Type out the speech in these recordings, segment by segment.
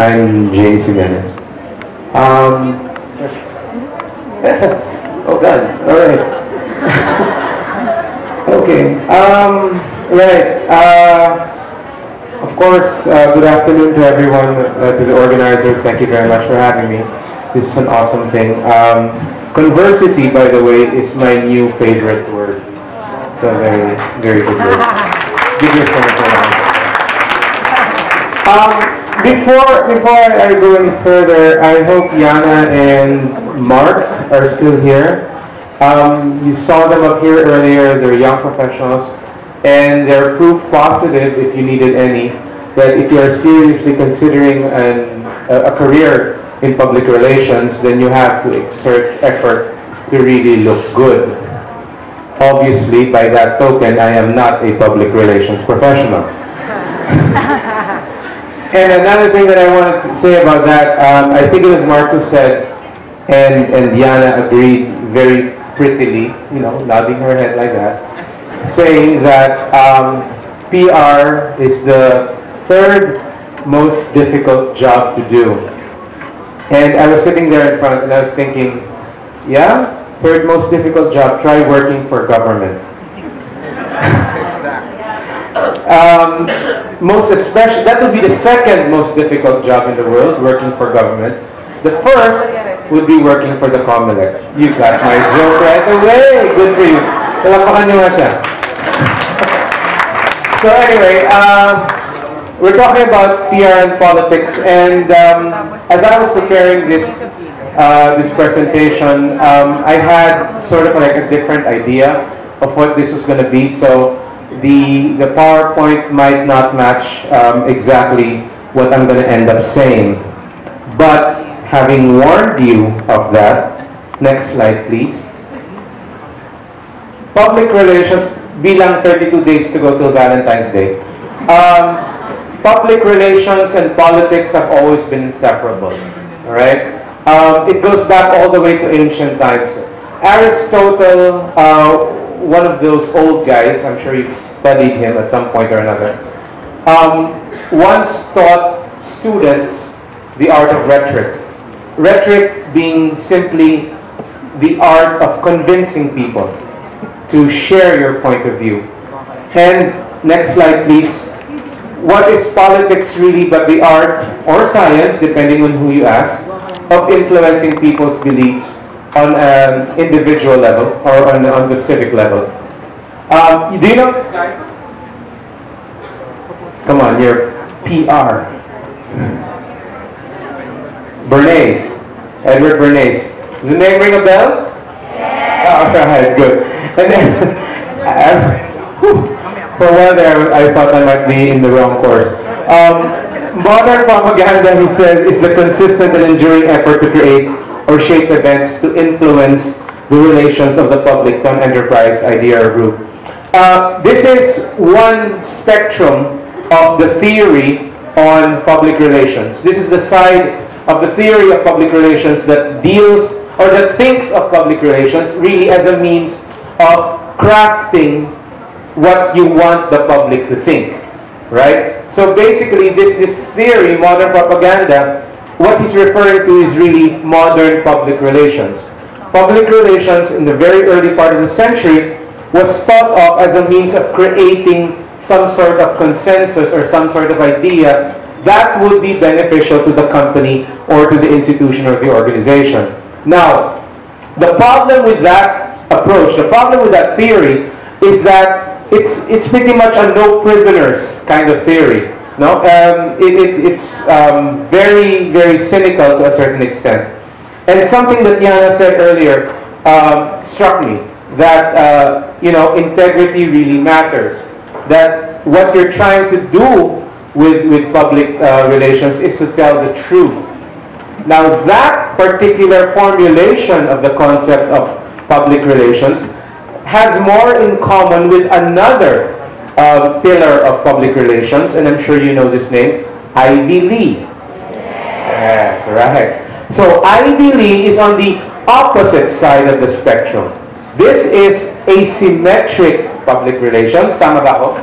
I'm James Jimenez. Oh God, alright. Okay, of course, good afternoon to everyone, to the organizers. Thank you very much for having me. This is an awesome thing. Conversity, by the way, is my new favorite word. It's a very, very good word. Give yourself a round. Before I go any further, I hope Yana and Mark are still here. You saw them up here earlier. They're young professionals, and they're proof positive, if you needed any, that if you are seriously considering a career in public relations, then you have to exert effort to really look good. Obviously, by that token, I am not a public relations professional. And another thing that I wanted to say about that, I think it was Mark who said, and Diana agreed very prettily, you know, nodding her head like that, saying that PR is the third most difficult job to do. And I was sitting there in front and I was thinking, yeah, third most difficult job, try working for government. Most especially, that would be the second most difficult job in the world, working for government. The first would be working for the COMELEC. You got my joke right away. Good for you. Talapakan niyo nga siya. So anyway, we're talking about PR and politics, and as I was preparing this presentation, I had sort of like a different idea of what this was going to be. So the PowerPoint might not match exactly what I'm going to end up saying. But having warned you of that, next slide please. Public relations, bilang 32 days to go till Valentine's Day. Public relations and politics have always been inseparable. Alright? It goes back all the way to ancient times. Aristotle, one of those old guys, I'm sure you've studied him at some point or another, once taught students the art of rhetoric. Rhetoric being simply the art of convincing people to share your point of view. And next slide please. What is politics really but the art or science, depending on who you ask, of influencing people's beliefs on an individual level or on the civic level. Do you know this guy? Come on, you're PR. Bernays. Edward Bernays. Does the name ring a bell? Yeah. Oh, right, good. And then, for a while there, I thought I might be in the wrong course. Modern propaganda, he says, is the consistent and enduring effort to create or shape events to influence the relations of the public to an enterprise, idea, or group. This is one spectrum of the theory on public relations. This is the side of the theory of public relations that deals or that thinks of public relations really as a means of crafting what you want the public to think, right? So basically this theory, modern propaganda, what he's referring to is really modern public relations. Public relations in the very early part of the century was thought of as a means of creating some sort of consensus or some sort of idea that would be beneficial to the company or to the institution or the organization. Now, the problem with that approach, the problem with that theory is that it's pretty much a no prisoners kind of theory. No, it's very, very cynical to a certain extent. And something that Yana said earlier struck me, that you know, integrity really matters. That what you're trying to do with public relations is to tell the truth. Now that particular formulation of the concept of public relations has more in common with another pillar of public relations, and I'm sure you know this name, Ivy Lee. Yes, right. So Ivy Lee is on the opposite side of the spectrum. This is asymmetric public relations, tama ba ako?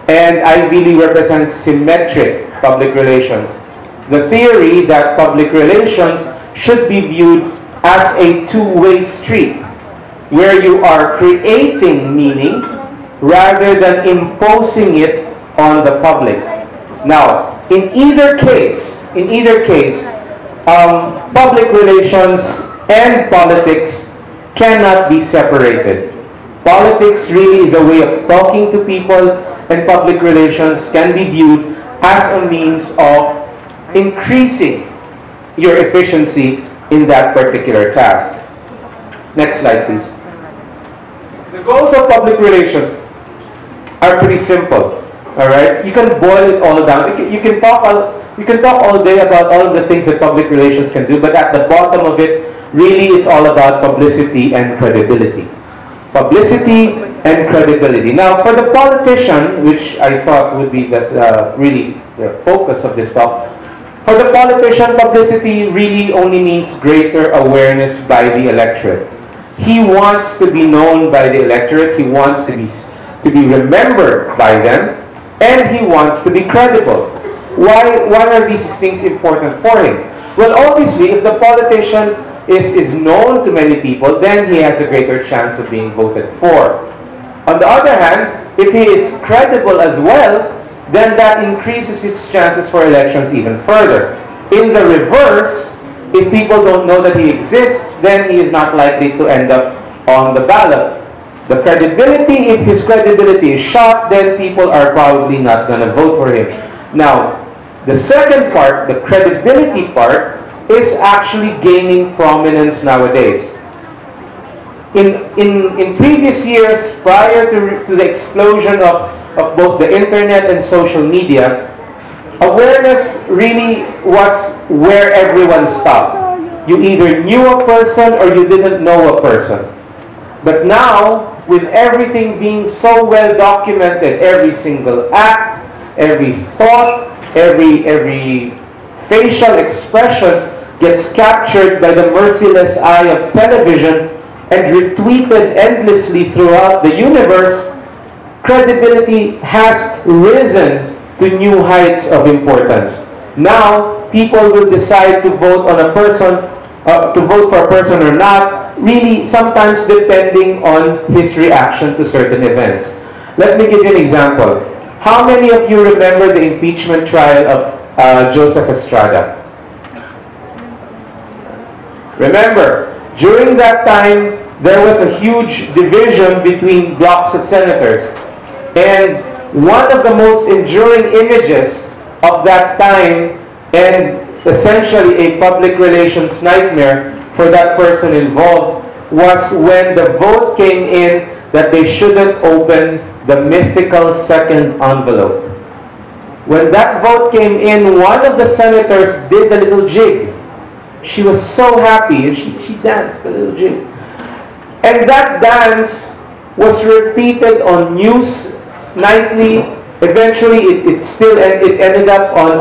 And Ivy Lee represents symmetric public relations. the theory that public relations should be viewed as a two-way street, where you are creating meaning rather than imposing it on the public. Now, in either case, public relations and politics cannot be separated. Politics really is a way of talking to people, and public relations can be viewed as a means of increasing your efficiency in that particular task. Next slide, please. The goals of public relations are pretty simple. All right, you can boil it all down. You can talk all day about all of the things that public relations can do, but at the bottom of it, really, it's all about publicity and credibility. Publicity and credibility. Now, for the politician, which I thought would be really the focus of this talk, for the politician, publicity really only means greater awareness by the electorate. He wants to be known by the electorate. He wants to be remembered by them. And he wants to be credible. Why are these things important for him? Well, obviously, if the politician is known to many people, then he has a greater chance of being voted for. On the other hand, if he is credible as well, then that increases his chances for elections even further. In the reverse, if people don't know that he exists, then he is not likely to end up on the ballot. The credibility, if his credibility is shot, then people are probably not going to vote for him. Now, the second part, the credibility part, is actually gaining prominence nowadays. In previous years, prior to the explosion of both the internet and social media, awareness really was where everyone stopped. You either knew a person or you didn't know a person. But now, with everything being so well documented, every single act, every thought, every facial expression gets captured by the merciless eye of television and retweeted endlessly throughout the universe, credibility has risen to new heights of importance. Now, people will decide to vote on a person, to vote for a person or not, really sometimes depending on his reaction to certain events. Let me give you an example. How many of you remember the impeachment trial of Joseph Estrada? Remember, during that time, there was a huge division between blocs of senators. And one of the most enduring images of that time, and essentially a public relations nightmare for that person involved, was when the vote came in that they shouldn't open the mythical second envelope. When that vote came in, one of the senators did a little jig. She was so happy, and she danced a little jig. And that dance was repeated on news nightly. Eventually, it ended up on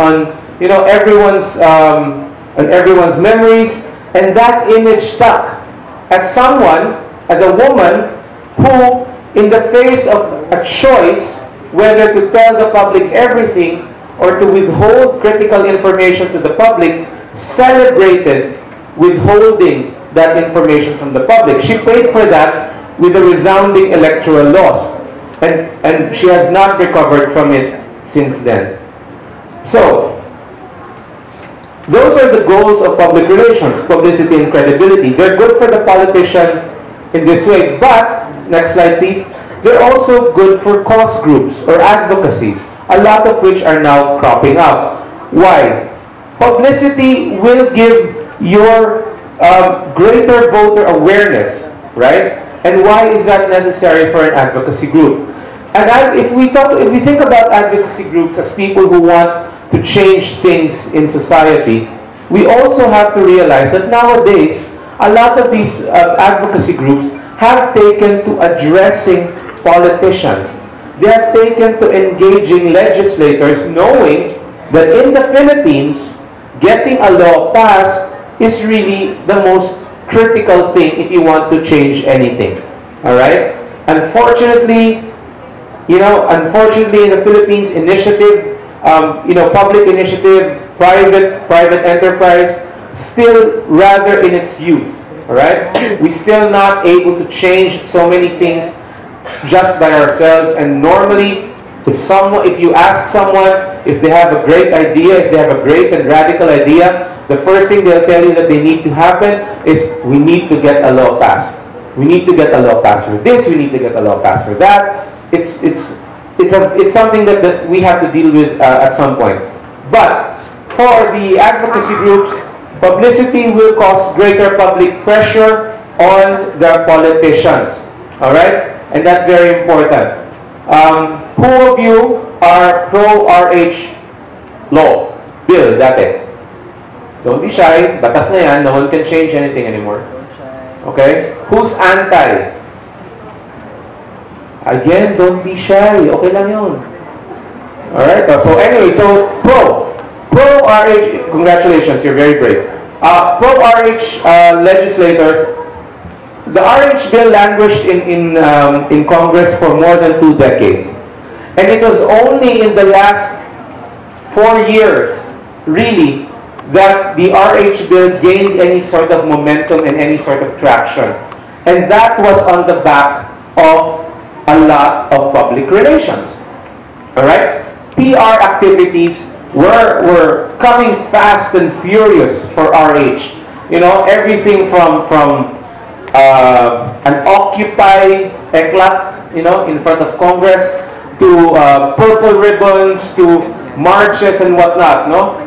everyone's memories, and that image stuck. As someone, as a woman, who, in the face of a choice whether to tell the public everything or to withhold critical information to the public, celebrated withholding that information from the public. She paid for that with a resounding electoral loss, and she has not recovered from it since then. So, those are the goals of public relations, publicity and credibility. They're good for the politician in this way, but, next slide please, they're also good for cause groups or advocacies, a lot of which are now cropping up. Why? Publicity will give your greater voter awareness, right? And why is that necessary for an advocacy group? And if we think about advocacy groups as people who want to change things in society, we also have to realize that nowadays, a lot of these advocacy groups have taken to addressing politicians. They have taken to engaging legislators, knowing that in the Philippines, getting a law passed is really the most critical thing if you want to change anything. All right? Unfortunately, in the Philippines, public initiative private enterprise, still rather in its youth. All right, we still not able to change so many things just by ourselves. And normally, if you ask someone if they have a great idea, if they have a great and radical idea, the first thing they'll tell you that they need to happen is we need to get a law passed. We need to get a law passed for this. We need to get a law passed for that. It's something that we have to deal with at some point. But for the advocacy groups, publicity will cause greater public pressure on the politicians. All right, and that's very important. Who of you are pro-RH law bill dati? Don't be shy. Batas na yan. No one can change anything anymore. Okay? Who's anti? Again, don't be shy. Okay lang yun. Alright? So anyway, so pro-RH, congratulations, you're very brave. Pro-RH legislators, the RH bill languished in Congress for more than 2 decades. And it was only in the last 4 years, really, that the RH bill gained any sort of momentum and any sort of traction. And that was on the back of a lot of public relations. Alright? PR activities were coming fast and furious for RH. You know, everything from an Occupy eclat, you know, in front of Congress, to purple ribbons, to marches and whatnot, no?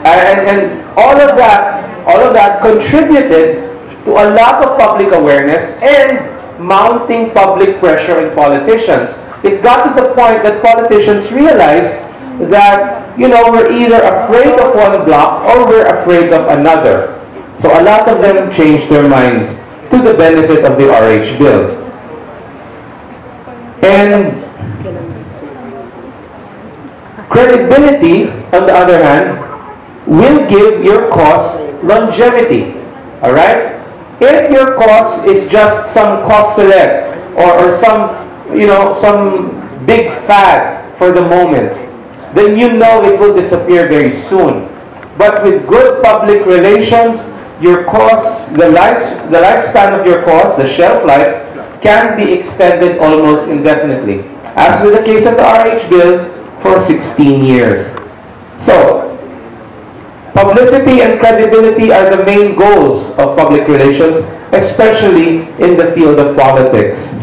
And all of that contributed to a lot of public awareness and mounting public pressure on politicians. It got to the point that politicians realized that, you know, we're either afraid of one bloc or we're afraid of another. So a lot of them changed their minds to the benefit of the RH bill. And credibility, on the other hand, will give your cause longevity. Alright? If your cause is just some cause celeb or some, you know, some big fad for the moment, then you know it will disappear very soon. But with good public relations, your cause, the lifespan of your cause, the shelf life, can be extended almost indefinitely. As with the case of the RH bill, for 16 years. So, publicity and credibility are the main goals of public relations, especially in the field of politics.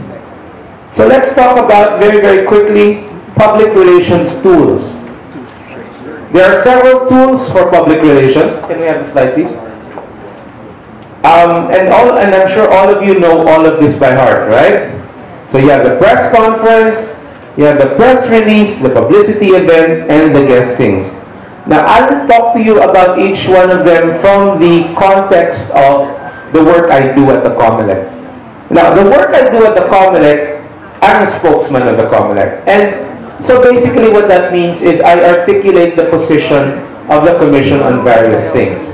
So let's talk about, very, very quickly, public relations tools. There are several tools for public relations. Can we have the slide, please? And I'm sure all of you know all of this by heart, right? So you have the press conference, you have the press release, the publicity event, and the guestings. Now, I'll talk to you about each one of them from the context of the work I do at the COMELEC. Now, the work I do at the COMELEC, I'm a spokesman of the COMELEC. And so basically what that means is I articulate the position of the Commission on various things.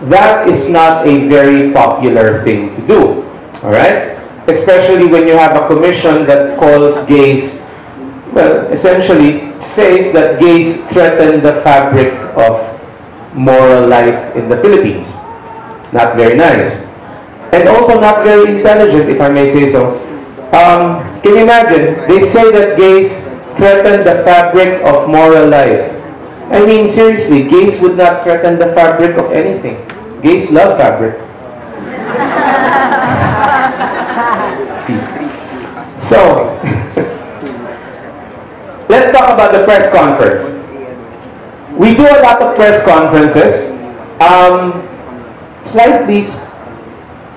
That is not a very popular thing to do, all right? Especially when you have a commission that calls gays, well, essentially says that gays threaten the fabric of moral life in the Philippines. Not very nice. And also not very intelligent, if I may say so. Can you imagine? They say that gays threaten the fabric of moral life. I mean, seriously, gays would not threaten the fabric of anything. Gays love fabric. Peace. So, let's talk about the press conference. We do a lot of press conferences. Slide, please.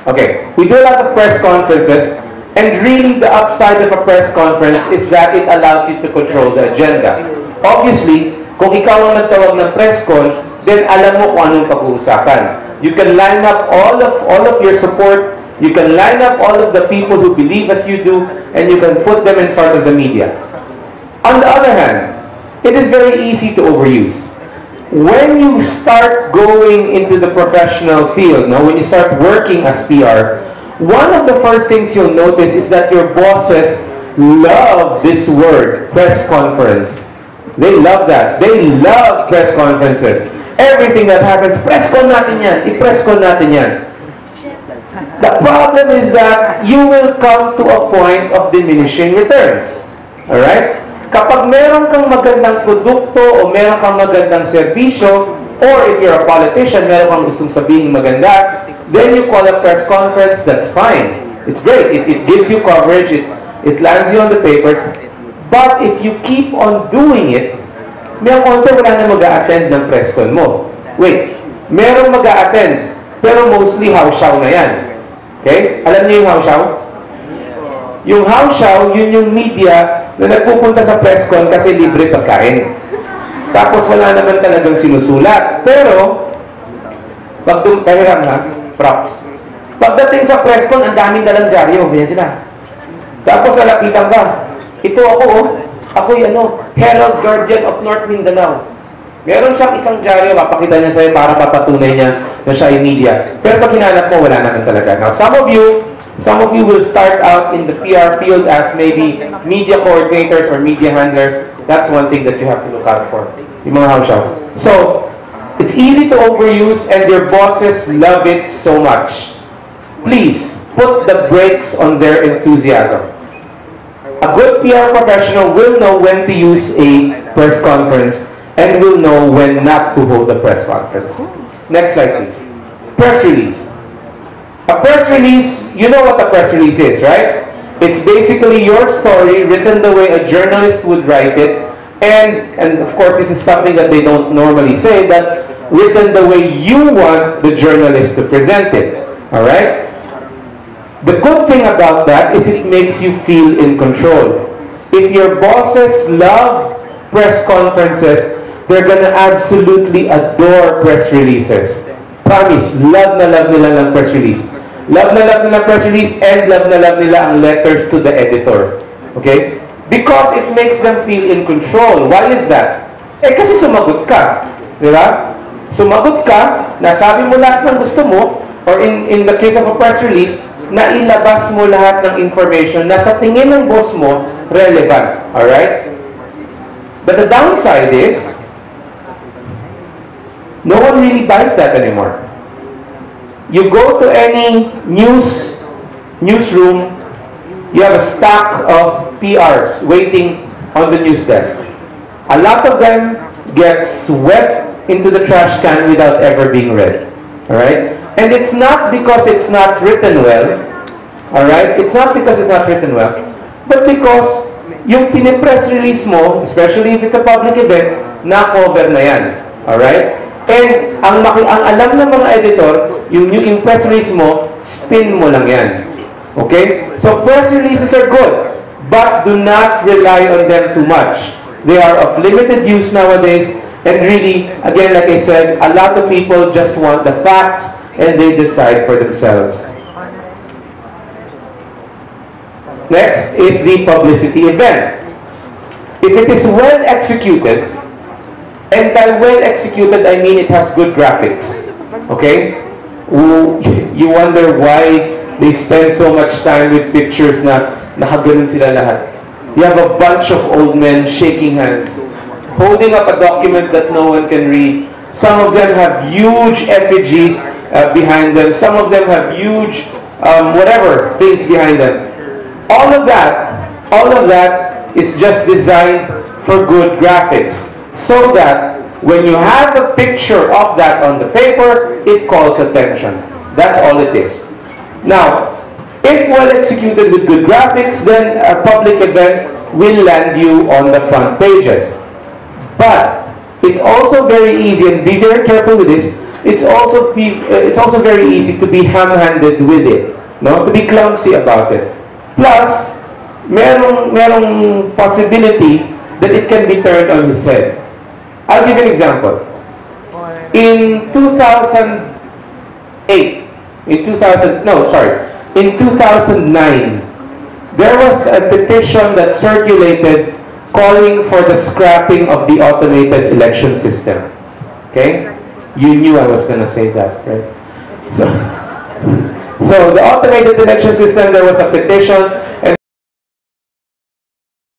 Okay, we do a lot of press conferences, and really the upside of a press conference is that it allows you to control the agenda. Obviously, kung ikaw ang nagtawag ng press con, then alam mo kung anong pag-uusapan. You can line up all of your support. You can line up all of the people who believe as you do, and you can put them in front of the media. On the other hand, it is very easy to overuse. When you start going into the professional field, now when you start working as PR, one of the first things you'll notice is that your bosses love this word, press conference. They love that. They love press conferences. everything that happens, press con natin yan, i-press con natin yan. The problem is that you will come to a point of diminishing returns. Alright? Kapag meron kang magandang produkto o meron kang magandang serbisyo, or if you're a politician, meron kang gustong sabihin maganda, then you call a press conference, that's fine. It's great. It gives you coverage. It lands you on the papers. But if you keep on doing it, may konti wala na mag-a-attend ng press con mo. Wait, merong mag-a-attend, pero mostly house-show na yan. Okay? Alam niyo yung house-show? Yung house-show, yun yung media na nagpupunta sa press con kasi libre pagkain. Tapos wala naman talagang sinusulat. Pero, pahiram ha, props. Pagdating sa press con, ang daming dalang dyaryo. Ganyan sila. Tapos alapitan ka. Ito ako, oh. Ako yung Herald Guardian of North Mindanao. Meron siyang isang dyaryo, papakita niya sa'yo para papatunay niya na siya ay media. Pero pag hinanap mo, wala naman talaga. Now, some of you will start out in the PR field as maybe media coordinators or media handlers. That's one thing that you have to look out for. Yung mga house show. So, it's easy to overuse and your bosses love it so much. Please, put the brakes on their enthusiasm. A good PR professional will know when to use a press conference and will know when not to hold a press conference. Next slide, please. Press release. A press release, you know what a press release is, right? It's basically your story written the way a journalist would write it, and of course this is something that they don't normally say, but written the way you want the journalist to present it. Alright? The good thing about that is it makes you feel in control. If your bosses love press conferences, they're gonna absolutely adore press releases. Promise, love na love nila ng press release. Love na love nila press release and love na love nila ang letters to the editor. Okay? Because it makes them feel in control. Why is that? Eh kasi sumagot ka. Di ba? Sumagot ka, nasabi mo lahat ng gusto mo, or in the case of a press release, na ilabas mo lahat ng information na sa tingin ng boss mo, relevant. Alright? But the downside is, no one really buys that anymore. You go to any newsroom, you have a stack of PRs waiting on the news desk. A lot of them get swept into the trash can without ever being read. Alright? And it's not because it's not written well. Alright? It's not because it's not written well. But because yung pinipress release mo, especially if it's a public event, na-cover na yan. Alright? And ang alam ng mga editor, yung press release mo, spin mo lang yan. Okay? So press releases are good, but do not rely on them too much. They are of limited use nowadays, and really, again, like I said, a lot of people just want the facts and they decide for themselves. Next is the publicity event. If it is well executed, and by well executed, I mean it has good graphics. Okay? You wonder why they spend so much time with pictures na nakaganon sila lahat. You have a bunch of old men shaking hands, holding up a document that no one can read. Some of them have huge effigies behind them. Some of them have huge whatever things behind them. All of that is just designed for good graphics, so that when you have a picture of that on the paper, it calls attention. That's all it is. Now, if well executed with good graphics, then a public event will land you on the front pages. But it's also very easy, and be very careful with this, it's also very easy to be ham-handed with it, no? To be clumsy about it. Plus, merong possibility that it can be turned on its head. I'll give you an example. In 2009, there was a petition that circulated calling for the scrapping of the automated election system. Okay? You knew I was going to say that, right? So the automated election system, there was a petition, and